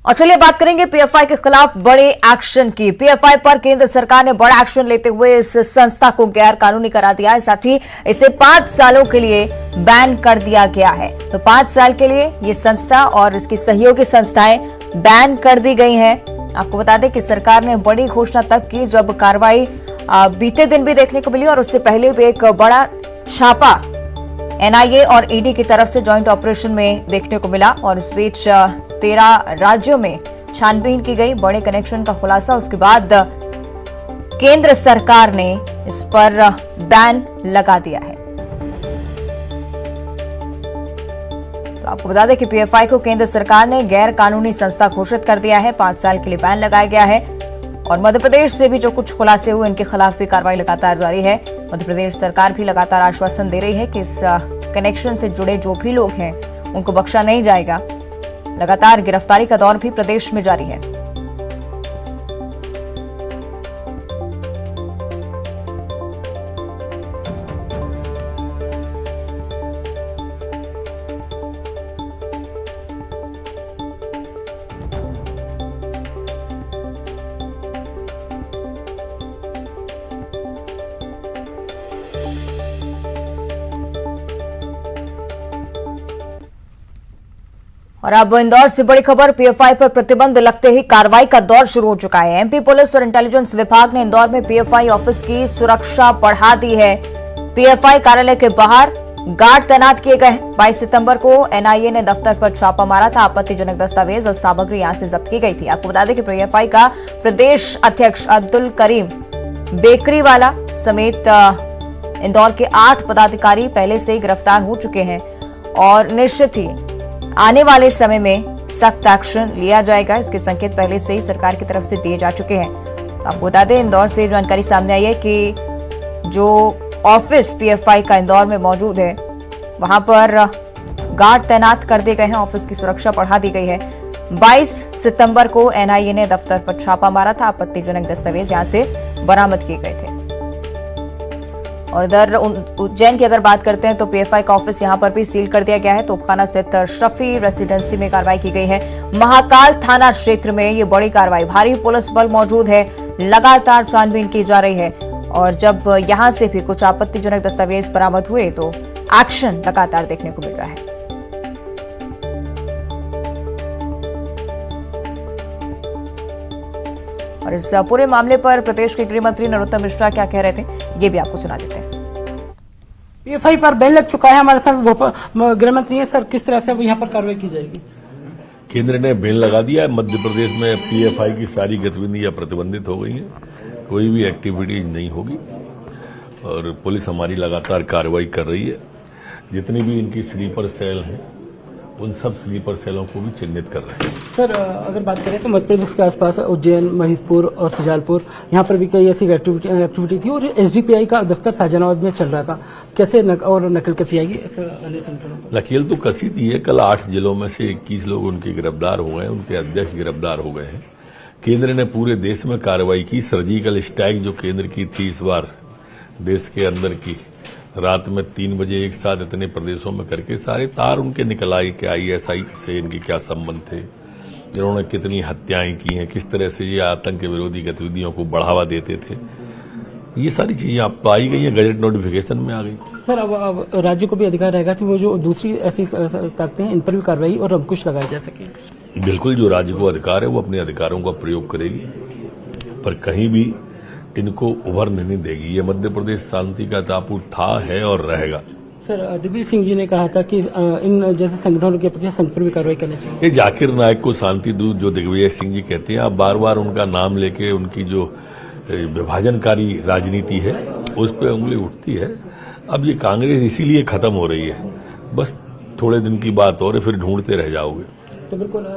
और चलिए बात करेंगे पीएफआई के खिलाफ बड़े एक्शन की। पीएफआई पर केंद्र सरकार ने बड़ा एक्शन लेते हुए इस संस्था को गैर कानूनी करार दिया है, साथ ही इसे 5 सालों के लिए बैन कर दिया गया है। तो 5 साल के लिए ये संस्था और इसकी सहयोगी संस्थाएं बैन कर दी गई हैं। आपको बता दें कि सरकार ने बड़ी घोषणा तब की जब कार्रवाई बीते दिन भी देखने को मिली और उससे पहले भी एक बड़ा छापा एनआईए और ईडी की तरफ से जॉइंट ऑपरेशन में देखने को मिला और इस बीच 13 राज्यों में छानबीन की गई, बड़े कनेक्शन का खुलासा। उसके बाद केंद्र सरकार ने इस पर बैन लगा दिया है। तो आपको बता दें कि पीएफआई को केंद्र सरकार ने गैर कानूनी संस्था घोषित कर दिया है, 5 साल के लिए बैन लगाया गया है। और मध्य प्रदेश से भी जो कुछ खुलासे हुए उनके खिलाफ भी कार्रवाई लगातार जारी है। मध्य प्रदेश सरकार भी लगातार आश्वासन दे रही है कि इस कनेक्शन से जुड़े जो भी लोग हैं उनको बख्शा नहीं जाएगा। लगातार गिरफ्तारी का दौर भी प्रदेश में जारी है। और अब इंदौर से बड़ी खबर, पीएफआई पर प्रतिबंध लगते ही कार्रवाई का दौर शुरू हो चुका है। एमपी पुलिस और इंटेलिजेंस विभाग ने इंदौर में पीएफआई ऑफिस की सुरक्षा बढ़ा दी है। पीएफआई कार्यालय के बाहर गार्ड तैनात किए गए। 22 सितंबर को एनआईए ने दफ्तर पर छापा मारा था। आपत्तिजनक दस्तावेज और सामग्री यहां से जब्त की गई थी। आपको बता दें कि पीएफआई का प्रदेश अध्यक्ष अब्दुल करीम बेकरीवाला समेत इंदौर के 8 पदाधिकारी पहले से ही गिरफ्तार हो चुके हैं और निश्चित ही आने वाले समय में सख्त एक्शन लिया जाएगा। इसके संकेत पहले से ही सरकार की तरफ से दिए जा चुके हैं। आपको बता दें, इंदौर से जानकारी सामने आई है कि जो ऑफिस पीएफआई का इंदौर में मौजूद है वहां पर गार्ड तैनात कर दिए गए हैं, ऑफिस की सुरक्षा बढ़ा दी गई है। 22 सितंबर को एनआईए ने दफ्तर पर छापा मारा था। आपत्तिजनक दस्तावेज यहां से बरामद किए गए थे। और इधर उज्जैन की अगर बात करते हैं तो पीएफआई का ऑफिस यहां पर भी सील कर दिया गया है। तोपखाना स्थित शफी रेसिडेंसी में कार्रवाई की गई है। महाकाल थाना क्षेत्र में ये बड़ी कार्रवाई, भारी पुलिस बल मौजूद है, लगातार छानबीन की जा रही है। और जब यहां से भी कुछ आपत्तिजनक दस्तावेज बरामद हुए तो एक्शन लगातार देखने को मिल रहा है। और इस पूरे मामले पर प्रदेश के गृह मंत्री नरोत्तम मिश्रा क्या कह रहे थे, ये भी आपको सुना देते हैं। पीएफआई पर बैन लग चुका है, हमारे साथ गृह मंत्री है सर, किस तरह से अब यहाँ पर कार्रवाई की जाएगी? केंद्र ने बैन लगा दिया है। मध्य प्रदेश में पीएफआई की सारी गतिविधियां प्रतिबंधित हो गई हैं, कोई भी एक्टिविटी नहीं होगी और पुलिस हमारी लगातार कार्रवाई कर रही है। जितनी भी इनकी स्लीपर सेल हैं उन सब स्लीपर सेलों को भी चिन्हित कर रहे हैं। सर अगर बात करें तो मध्य प्रदेश के आसपास उज्जैन, महिदपुर और सुजालपुर, यहाँ पर भी कई ऐसी एक्टिविटी थी और एसडीपीआई का दफ्तर शाहजहानाबाद में चल रहा था। कैसे और नकल कसी आएगी? नकेल तो कसी थी है। कल 8 जिलों में से 21 लोग उनके गिरफ्तार हो गए, उनके अध्यक्ष गिरफ्तार हो गए हैं। केंद्र ने पूरे देश में कार्रवाई की। सर्जिकल स्ट्राइक जो केंद्र की थी इस बार देश के अंदर की, रात में 3 बजे एक साथ इतने प्रदेशों में करके सारे तार उनके निकल आए कि आईएसआई से इनके क्या संबंध थे, इन्होंने कितनी हत्याएं की हैं, किस तरह से ये आतंक विरोधी गतिविधियों को बढ़ावा देते थे। ये सारी चीजें आप पाई गई हैं, गजट नोटिफिकेशन में आ गई। सर अब राज्य को भी अधिकार रहेगा कि वो जो दूसरी ऐसी ताकतें हैं इन पर भी कार्रवाई और अंकुश लगाया जा सके। बिल्कुल, जो राज्य को अधिकार है वो अपने अधिकारों का प्रयोग करेगी, पर कहीं भी इनको उभरने नहीं देगी। ये मध्य प्रदेश शांति का टापू था, है और रहेगा। सर दिग्विजय सिंह जी ने कहा था कि इन जैसे संगठनों के प्रति संघ पर भी कार्रवाई करनी चाहिए। ये जाकिर नायक को शांति दूत जो दिग्विजय सिंह जी कहते हैं, आप बार बार उनका नाम लेके उनकी जो विभाजनकारी राजनीति है उस पर उंगली उठती है। अब ये कांग्रेस इसीलिए खत्म हो रही है, बस थोड़े दिन की बात और फिर ढूंढते रह जाओगे। तो बिल्कुल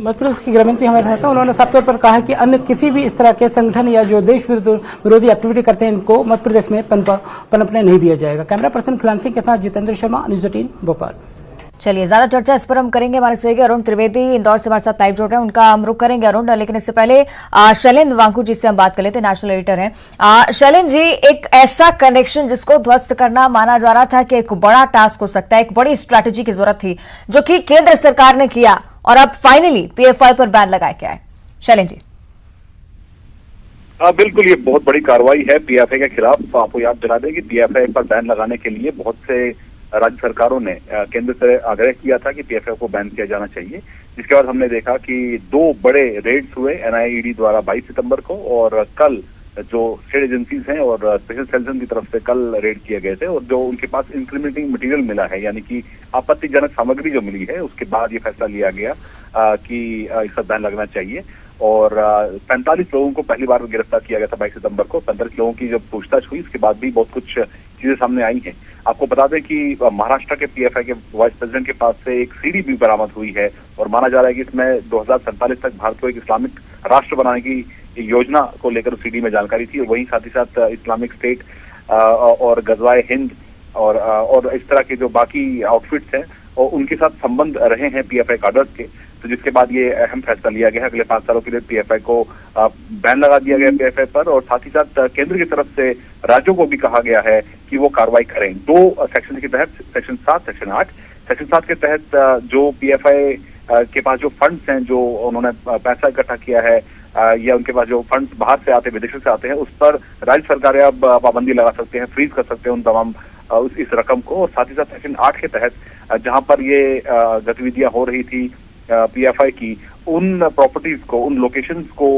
मध्य प्रदेश के गृह मंत्री हमारे साथ हैं, उन्होंने साफ तौर पर कहा कि अन्य किसी भी इस तरह के संगठन या जो देश विरोधी एक्टिविटी करते हैं इनको मध्य प्रदेश में पनपने नहीं दिया जाएगा। कैमरा पर्सन खिलान सिंह के साथ जितेंद्र शर्मा, न्यूज़ 18 भोपाल। चलिए ज्यादा चर्चा इस पर हम करेंगे। हमारे सहयोगी अरुण त्रिवेदी इंदौर से हमारे साथ लाइव जुड़ रहे हैं, उनका हम रुख करेंगे अरुण। लेकिन इससे पहले शैलेंद्र वांकू जी से हम बात कर लेते हैं, नेशनल एडिटर हैं। शैलेंद्र जी, एक ऐसा कनेक्शन जिसको ध्वस्त करना माना जा रहा था कि एक बड़ा टास्क हो सकता है, एक बड़ी स्ट्रैटेजी की जरूरत थी, जो कि केंद्र सरकार ने किया और अब फाइनली पीएफआई पर बैन लगाया गया है। शैलेंद्र जी। बिल्कुल, ये बहुत बड़ी कार्रवाई है पीएफआई के खिलाफ। आपको याद दिला दें कि पीएफआई पर बैन लगाने के लिए बहुत से राज्य सरकारों ने केंद्र से आग्रह किया था कि पीएफआई को बैन किया जाना चाहिए, जिसके बाद हमने देखा कि 2 बड़े रेड्स हुए एनआईईडी द्वारा 22 सितंबर को, और कल जो स्टेट एजेंसीज हैं और स्पेशल सेल्स की तरफ से कल रेड किए गए थे, और जो उनके पास इंक्रीमेंटिंग मटेरियल मिला है, यानी कि आपत्तिजनक सामग्री जो मिली है, उसके बाद ये फैसला लिया गया कि इस पर बैन लगना चाहिए। और 45 लोगों को पहली बार गिरफ्तार किया गया था 22 सितंबर को। 45 लोगों की जब पूछताछ हुई, इसके बाद भी बहुत कुछ चीजें सामने आई हैं। आपको बता दें कि महाराष्ट्र के पीएफआई के वाइस प्रेसिडेंट के पास से एक सीडी भी बरामद हुई है, और माना जा रहा है कि इसमें 2047 तक भारत को एक इस्लामिक राष्ट्र बनाने की योजना को लेकर उस सीडी में जानकारी थी। और वहीं साथ ही साथ इस्लामिक स्टेट और गजवाए हिंद और इस तरह के जो बाकी आउटफिट्स हैं, और उनके साथ संबंध रहे हैं पीएफआई कार्डर्स के। तो जिसके बाद ये अहम फैसला लिया गया है, अगले 5 सालों के लिए पीएफआई को बैन लगा दिया गया पीएफआई पर। और साथ ही साथ केंद्र की तरफ से राज्यों को भी कहा गया है कि वो कार्रवाई करें 2 सेक्शन के तहत, सेक्शन 7, सेक्शन 8। सेक्शन 7 के तहत जो पीएफआई के पास जो फंड्स हैं, जो उन्होंने पैसा इकट्ठा किया है, या उनके पास जो फंड्स बाहर से आते हैं, विदेशों से आते हैं, उस पर राज्य सरकारें अब पाबंदी लगा सकते हैं, फ्रीज कर सकते हैं उन तमाम इस रकम को। और साथ ही साथ सेक्शन 8 के तहत जहां पर ये गतिविधियां हो रही थी पीएफआई की, उन प्रॉपर्टीज को, उन लोकेशंस को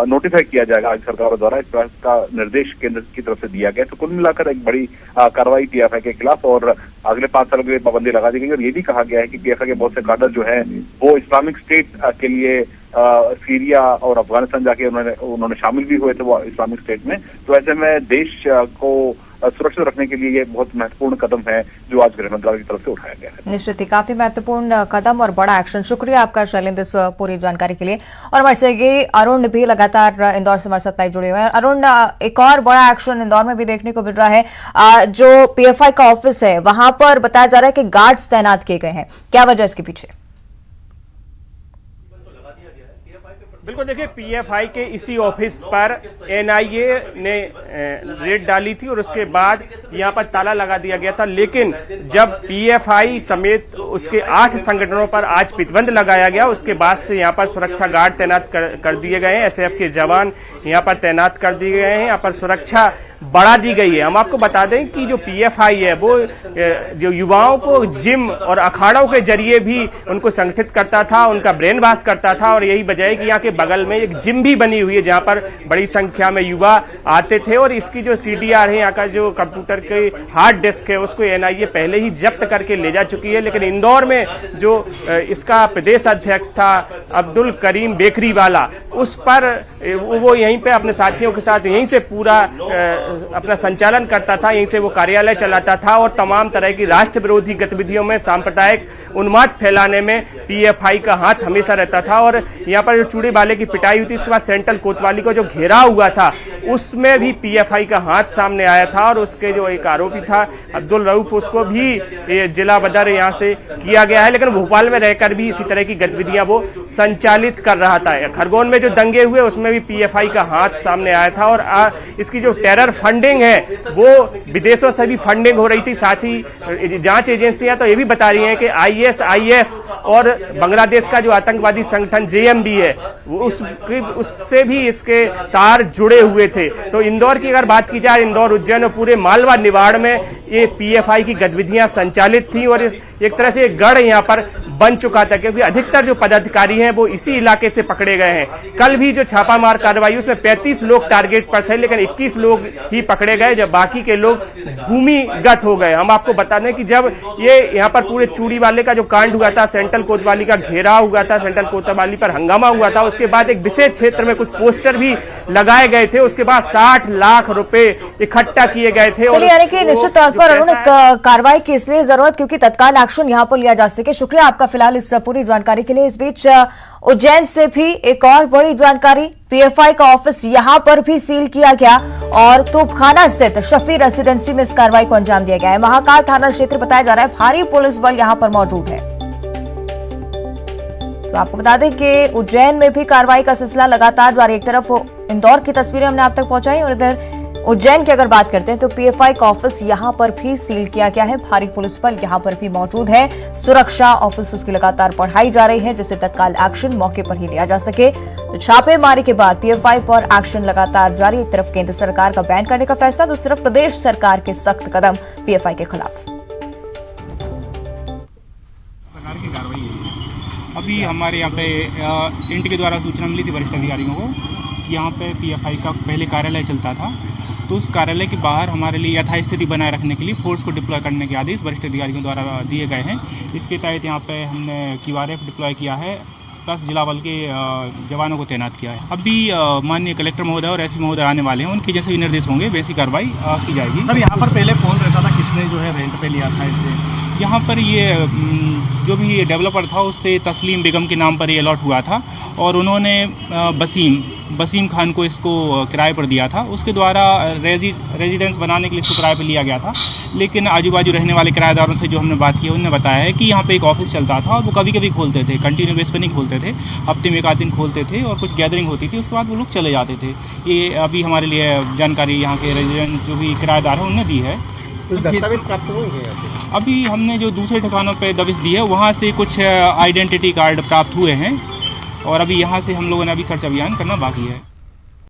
नोटिफाई किया जाएगा राज्य सरकारों द्वारा। इस तरह का निर्देश केंद्र की तरफ से दिया गया। तो कुल मिलाकर एक बड़ी कार्रवाई पीएफआई के खिलाफ, और अगले 5 सालों के लिए पाबंदी लगा दी गई। और ये भी कहा गया है कि पीएफआई के बहुत से कार्डर जो है वो इस्लामिक स्टेट के लिए सीरिया और अफगानिस्तान जाके उन्होंने शामिल भी हुए थे वो इस्लामिक स्टेट में। तो ऐसे में देश को सुरक्षित रखने के लिए ये बहुत महत्वपूर्ण कदम है जो आज गृह मंत्रालय की तरफ से उठाया गया है। निश्चित ही काफी महत्वपूर्ण कदम और बड़ा एक्शन। शुक्रिया आपका शैलेंद्र, इस पूरी जानकारी के लिए। और हमारे से अरुण भी लगातार इंदौर से हमारे साथ लाइव जुड़े हुए हैं। अरुण, एक और बड़ा एक्शन इंदौर में भी देखने को मिल रहा है। जो पीएफआई का ऑफिस है वहां पर बताया जा रहा है कि गार्ड्स तैनात किए गए हैं, क्या वजह इसके पीछे? बिल्कुल, देखिए, पीएफआई के इसी ऑफिस पर एनआईए ने रेड डाली थी और उसके बाद यहां पर ताला लगा दिया गया था। लेकिन जब पीएफआई समेत उसके 8 संगठनों पर आज प्रतिबंध लगाया गया, उसके बाद से यहां पर सुरक्षा गार्ड तैनात कर दिए गए हैं। एसएएफ के जवान यहां पर तैनात कर दिए गए हैं, यहां पर सुरक्षा बढ़ा दी गई है। हम आपको बता दें कि जो पीएफआई है वो जो युवाओं को जिम और अखाड़ों के जरिए भी उनको संगठित करता था, उनका ब्रेन वॉश करता था। और यही वजह है कि यहाँ के बगल में एक जिम भी बनी हुई है जहां पर बड़ी संख्या में युवा आते थे। और इसकी जो सीडीआर है, यहाँ का जो कंप्यूटर के हार्ड डिस्क है, उसको एनआईए पहले ही जब्त करके ले जा चुकी है। लेकिन इंदौर में जो इसका प्रदेश अध्यक्ष था अब्दुल करीम बेकरी वाला, उस पर वो यहीं पे अपने साथियों के साथ यहीं से पूरा अपना संचालन करता था, यहीं से वो कार्यालय चलाता था और तमाम तरह की राष्ट्र विरोधी गतिविधियों में, सांप्रदायिक उन्माद फैलाने में पीएफआई का हाथ हमेशा रहता था। और यहाँ पर जो चूड़े वाले की पिटाई हुई थी, इसके बाद सेंट्रल कोतवाली को जो घेरा हुआ था, उसमें भी पीएफआई का हाथ सामने आया था। और उसके जो एक आरोपी था अब्दुल रऊफ, उसको भी जिला बदर यहाँ से किया गया है। लेकिन भोपाल में रहकर भी इसी तरह की गतिविधियां वो संचालित कर रहा था। खरगोन में जो दंगे हुए उसमें भी पीएफआई का हाथ सामने आया था। और इसकी जो टेरर फंडिंग है वो विदेशों से भी फंडिंग हो रही थी। साथ ही जांच एजेंसियां तो ये भी बता रही हैं कि आईएसआईएस और बांग्लादेश का जो आतंकवादी संगठन जेएमबी है उससे भी इसके तार जुड़े हुए थे। तो इंदौर की अगर बात की जाए, इंदौर, उज्जैन और पूरे मालवा निवाड़ में ये पीएफआई की गतिविधियां संचालित थी। और इस एक तरह से गढ़ यहाँ पर बन चुका था, क्योंकि अधिकतर जो पदाधिकारी हैं वो इसी इलाके से पकड़े गए हैं। कल भी जो छापामार कार्रवाई उसमें 35 लोग टारगेट पर थे, लेकिन 21 लोग ही पकड़े गए, जब बाकी के लोग भूमिगत हो गए। हम आपको बता दें कि जब ये यहाँ पर पूरे चूड़ी वाले का जो कांड हुआ था, सेंट्रल कोतवाली का घेराव हुआ था, सेंट्रल कोतवाली पर हंगामा हुआ था, उसके बाद एक विशेष क्षेत्र में कुछ पोस्टर भी लगाए गए थे। उसके बाद 60 लाख रुपए इकट्ठा किए गए थे। चलिए, यानी कि निश्चित तौर पर उन्होंने कार्रवाई की इसलिए जरूरत क्योंकि तत्काल एक्शन यहाँ पर लिया जा सके। शुक्रिया आपका फिलहाल इस पूरी जानकारी के लिए। इस बीच उज्जैन से भी एक और बड़ी जानकारी, पीएफआई का ऑफिस यहां पर भी सील किया गया और तोपखाना स्थित शफी रेसिडेंसी में इस कार्रवाई को अंजाम दिया गया है। महाकाल थाना क्षेत्र बताया जा रहा है, भारी पुलिस बल यहां पर मौजूद है। तो आपको बता दें कि उज्जैन में भी कार्रवाई का सिलसिला लगातार जारी। एक तरफ इंदौर की तस्वीरें हमने आप तक पहुंचाई और इधर उज्जैन की अगर बात करते हैं तो पीएफआई का ऑफिस यहां पर भी सील किया गया है। भारी पुलिस बल यहां पर भी मौजूद है। सुरक्षा ऑफिसर्स की लगातार बढ़ाई जा रही है जिससे तत्काल एक्शन मौके पर ही लिया जा सके। तो छापेमारी के बाद पीएफआई पर एक्शन लगातार जारी। एक तरफ केंद्र सरकार का बैन करने का फैसला, दूसरी तरफ प्रदेश सरकार के सख्त कदम पीएफआई के खिलाफ। अभी हमारे यहाँ पे इंट के द्वारा सूचना मिली थी वरिष्ठ अधिकारियों को कि यहाँ पे पीएफआई का पहले कार्यालय चलता था, तो उस कार्यालय के बाहर हमारे लिए यथास्थिति बनाए रखने के लिए फोर्स को डिप्लॉय करने के आदेश वरिष्ठ अधिकारियों द्वारा दिए गए हैं। इसके तहत यहाँ पे हमने QRF डिप्लॉय किया है, प्लस जिला बल के जवानों को तैनात किया है। अभी माननीय कलेक्टर महोदय और एसपी महोदय आने वाले हैं, उनके जैसे भी निर्देश होंगे वैसी कार्रवाई की जाएगी। सर यहाँ पर पहले कौन रहता था, किसने जो है रेंट पे लिया था इसे? यहाँ पर ये जो भी ये डेवलपर था उससे तस्लीम बेगम के नाम पर ये अलॉट हुआ था और उन्होंने बसीम खान को इसको किराए पर दिया था। उसके द्वारा रेजिडेंस बनाने के लिए इसको किराए पर लिया गया था, लेकिन आजू बाजू रहने वाले किराएदारों से जो हमने बात की उन्होंने बताया है कि यहाँ पे एक ऑफिस चलता था और वो कभी कभी खोलते थे, कंटिन्यू बेस पर नहीं खोलते थे, हफ्ते में एक आध दिन खोलते थे और कुछ गैदरिंग होती थी, उसके बाद वो लोग चले जाते थे। ये अभी हमारे लिए जानकारी यहाँ के रेजिडेंट जो भी किराएदार हैं उन्होंने दी है। दस्तावेज प्राप्त हुए हैं? अभी हमने जो दूसरे ठिकानों पे दबिश दी है वहाँ से कुछ आइडेंटिटी कार्ड प्राप्त हुए हैं और अभी यहाँ से हम लोगों ने अभी सर्च अभियान करना बाकी है।